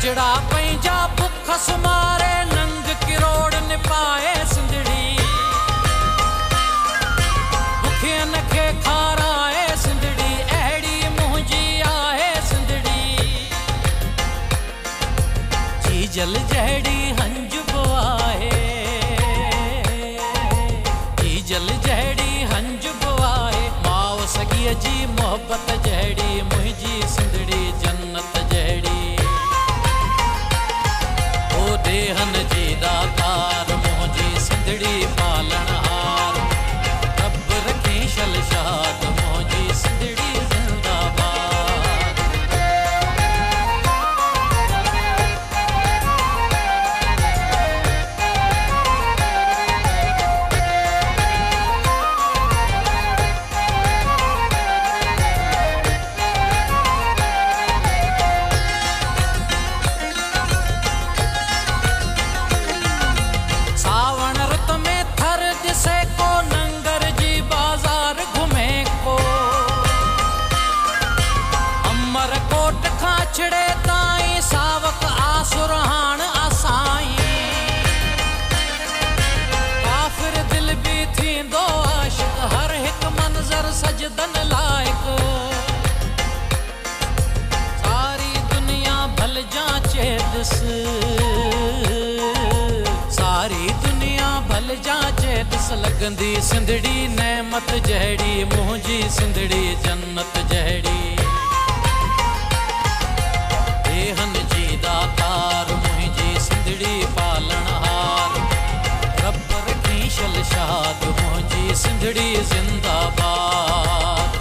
बजड़ा पंहिंजा बुख सुमारे नंग किरोड़ न पाए सिंधड़ी बुखियन खे खाराए सिंधड़ी अहिड़ी मुंहिंजी आहे सिंधड़ी जी जल जहिड़ी हंज बि आहे जी जल जहिड़ी हंज बि आहे माउ सॻीअ जी मोहबत जहिड़ी मुंहिंजी सिंधड़ी जन्नत जहिड़ी देहन जी दातार मुंहिंजी सिंधड़ी पालनहार रब रखी शल शाद मुंहिंजी सिंधड़ी ज़िंदाबाद। छड़े ताईं सावक आसुरहान आसाई काफ़िर दिल भी थींदो आशिक हर हिकु मंज़र सजदन लाइक सारी दुनिया भल जांचे ॾिस सारी दुनिया भल जांचे ॾिस लॻंदी सिंधड़ी नेमत जहिड़ी मुंहिंजी सिंधड़ी जन्नत जहिड़ी देहन जी दातार मुंहिंजी सिंधड़ी पालनहार रब रखी शल शाद मुंहिंजी सिंधड़ी ज़िंदाबाद।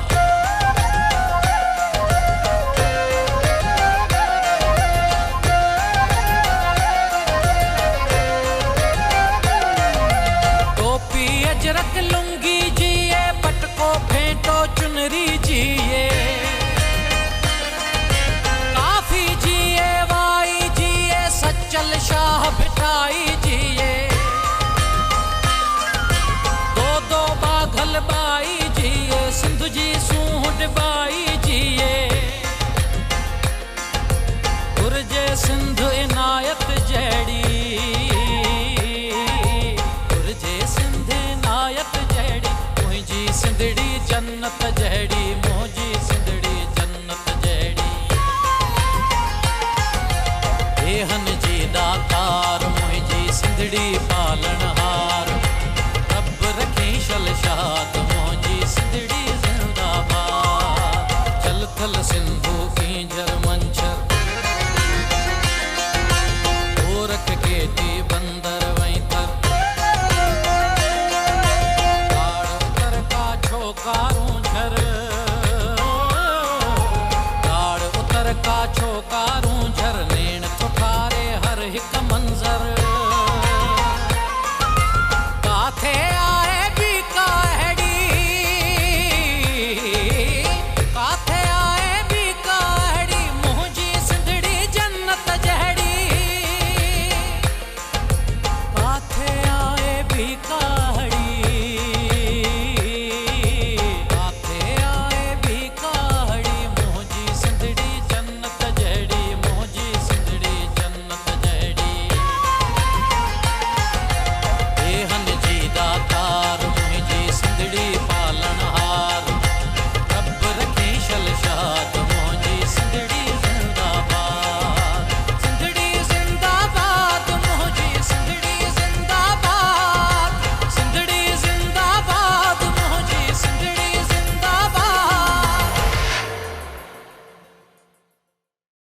टोपी अजरक लुंगी जिए पटको फेंटो चुनरी जिए चल शाह बिठाई जिए दो बाघल बाई जिए सिंधु जी सूंड बाई जिए गुरजे सिंधु इनायत जहिड़ी गुरजे सिंधु इनायत जहिड़ी मुंहिंजी सिंधड़ी जन्नत जहिड़ी मुंहिंजी सिंधड़ी जन्नत जहिड़ी देहन जी दातार मुंहिंजी सिंधड़ी पालनहार रब रखी शल शाद मुंहिंजी सिंधड़ी ज़िंदाबाद। चल थल सिंधु कींजर मंछर गोरख केटी बंदर वैतर ताड़ उतर का छोकारूं झर ताड़ उतर का छोका